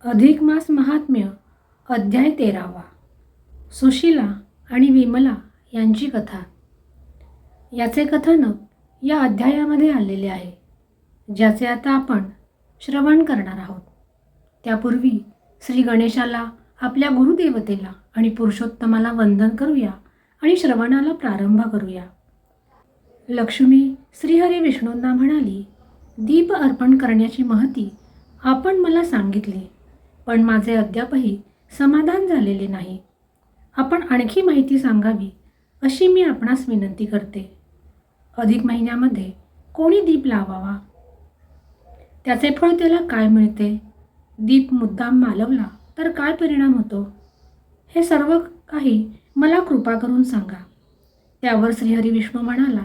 अधिक मास महात्म्य अध्याय 13वा. सुशीला आणि विमला यांची कथा. याचे कथानक या अध्यायामध्ये आलेले आहे, ज्याचे आता आपण श्रवण करणार आहोत. त्यापूर्वी श्री गणेशाला, आपल्या गुरुदेवतेला आणि पुरुषोत्तमाला वंदन करूया आणि श्रवणाला प्रारंभ करूया. लक्ष्मी श्रीहरी विष्णूंना म्हणाली, दीप अर्पण करण्याची महती आपण मला सांगितली, पण माझे अद्यापही समाधान झालेले नाही. आपण आणखी माहिती सांगावी अशी मी आपणास विनंती करते. अधिक महिन्यामध्ये कोणी दीप लावावा? त्याचे फळ त्याला काय मिळते? दीप मुद्दाम मालवला तर काय परिणाम होतो? हे सर्व काही मला कृपा करून सांगा. त्यावर श्रीहरी विष्णू म्हणाला,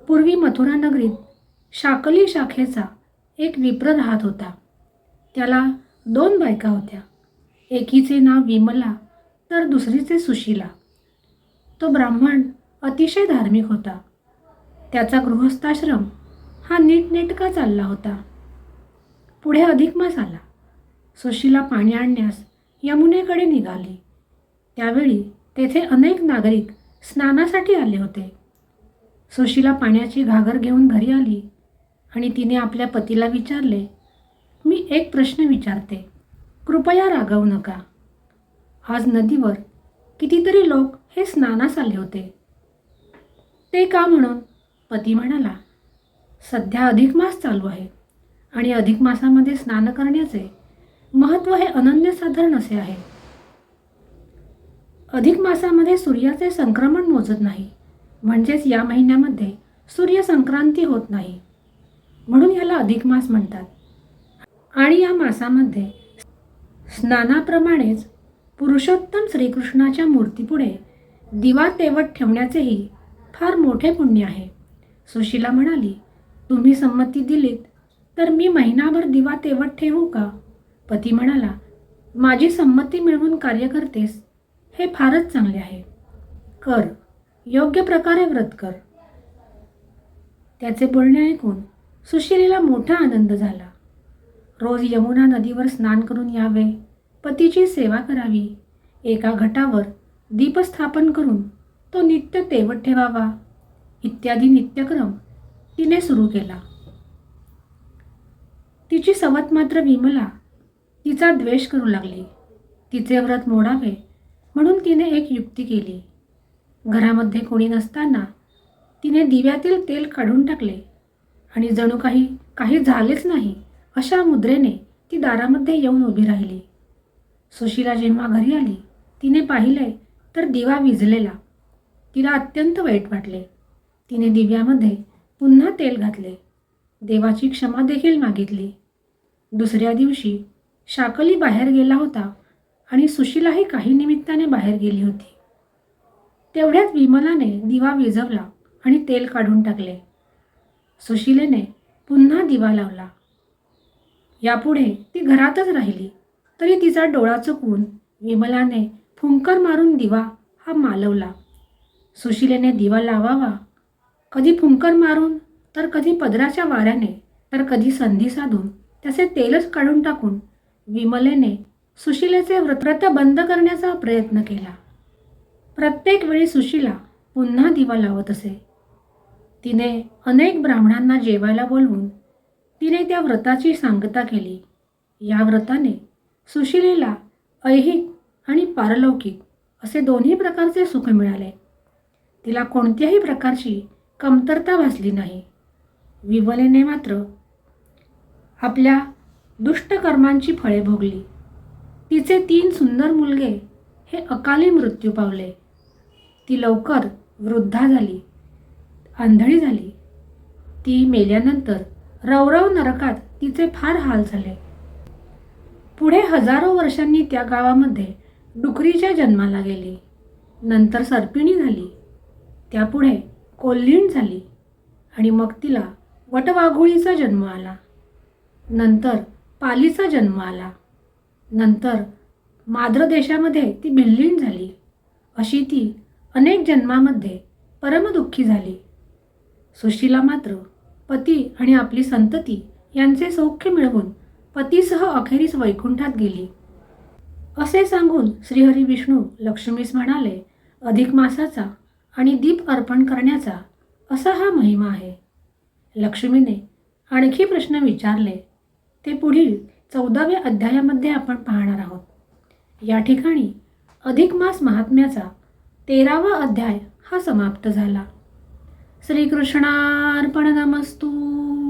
पूर्वी मथुरा नगरीत शाकली शाखेचा एक विप्र राहत होता. त्याला 2 बायका होत्या. एकीचे नाव विमला तर दुसरीचे सुशीला. तो ब्राह्मण अतिशय धार्मिक होता. त्याचा गृहस्थाश्रम हा नीटनेटका चालला होता. पुढे अधिक मास आला. सुशीला पाणी आणण्यास यमुनेकडे निघाली. त्यावेळी तेथे अनेक नागरिक स्नानासाठी आले होते. सुशीला पाण्याची घागर घेऊन घरी आली आणि तिने आपल्या पतीला विचारले, मी एक प्रश्न विचारते, कृपया रागवू नका. आज नदीवर कितीतरी लोक हे स्नानास आले होते. ते का म्हणून? पती म्हणाला, सध्या अधिक मास चालू आहे आणि अधिक मासामध्ये स्नान करण्याचे महत्त्व हे अनन्यसाधारण असे आहे. अधिक मासामध्ये सूर्याचे संक्रमण मोजत नाही, म्हणजेच या महिन्यामध्ये सूर्य संक्रांती होत नाही, म्हणून याला अधिक मास म्हणतात. आणि या मासामध्ये स्नानाप्रमाणेच पुरुषोत्तम श्रीकृष्णाच्या मूर्तीपुढे दिवा तेवत ठेवण्याचेही फार मोठे पुण्य आहे. सुशीला म्हणाली, तुम्ही संमती दिलीत तर मी महिनाभर दिवा तेवत ठेवू का? पती म्हणाला, माझी संमती मिळवून कार्य करतेस हे फारच चांगले आहे. कर, योग्य प्रकारे व्रत कर. त्याचे बोलणे ऐकून सुशीलेला मोठा आनंद झाला. रोज यमुना नदीवर स्नान करून यावे, पतीची सेवा करावी, एका घटावर दीपस्थापन करून तो नित्य तेवत ठेवावा, इत्यादी नित्यक्रम तिने सुरू केला. तिची सवत मात्र विमला तिचा द्वेष करू लागली. तिचे व्रत मोडावे म्हणून तिने एक युक्ती केली. घरामध्ये कोणी नसताना तिने दिव्यातील तेल काढून टाकले आणि जणू काही झालेच नाही अशा मुद्रेने ती दारामध्ये येऊन उभी राहिली. सुशीला जेव्हा घरी आली, तिने पाहिले तर दिवा विझलेला. तिला अत्यंत वाईट वाटले. तिने दिव्यामध्ये पुन्हा तेल घातले. देवाची क्षमा देखील मागितली. दुसऱ्या दिवशी शाकली बाहेर गेला होता आणि सुशीलाही काही निमित्ताने बाहेर गेली होती. तेवढ्यात विमलाने दिवा विझवला आणि तेल काढून टाकले. सुशीलेने पुन्हा दिवा लावला. यापुढे ती घरातच राहिली तरी तिचा डोळा चुकवून विमलाने फुंकर मारून दिवा हा मालवला. सुशीलेने दिवा लावावा, कधी फुंकर मारून तर कधी पदराच्या वाऱ्याने तर कधी संधी साधून त्याचे तेलच काढून टाकून विमलेने सुशीलेचे व्रत बंद करण्याचा प्रयत्न केला. प्रत्येक वेळी सुशीला पुन्हा दिवा लावत असे. तिने अनेक ब्राह्मणांना जेवायला बोलवून तिने त्या व्रताची सांगता केली. या व्रताने सुशीलेला ऐहिक आणि पारलौकिक असे दोन्ही प्रकारचे सुख मिळाले. तिला कोणत्याही प्रकारची कमतरता भासली नाही. विमलेने मात्र आपल्या दुष्ट कर्मांची फळे भोगली. तिचे 3 सुंदर मुलगे हे अकाली मृत्यू पावले. ती लवकर वृद्धा झाली, आंधळी झाली. ती मेल्यानंतर रवरव नरकात तिचे फार हाल झाले. पुढे हजारो वर्षांनी त्या गावामध्ये डुकरीच्या जन्माला गेली. नंतर सर्पिणी झाली. त्यापुढे कोल्हीण झाली आणि मग तिला वटवाघुळीचा जन्म आला. नंतर पालीचा जन्म आला. नंतर माद्र देशामध्ये ती भिल्लीण झाली. अशी ती अनेक जन्मामध्ये परमदुःखी झाली. सुशीला मात्र पती आणि आपली संतती यांचे सौख्य मिळवून पतीसह अखेरीस वैकुंठात गेली. असे सांगून श्रीहरी विष्णू लक्ष्मीस म्हणाले, अधिक मासाचा आणि दीप अर्पण करण्याचा असा हा महिमा आहे. लक्ष्मीने आणखी प्रश्न विचारले ते पुढील 14व्या अध्यायामध्ये आपण पाहणार आहोत. या ठिकाणी अधिक मास महात्म्याचा 13वा अध्याय हा समाप्त झाला. श्रीकृष्णार्पणमस्तु.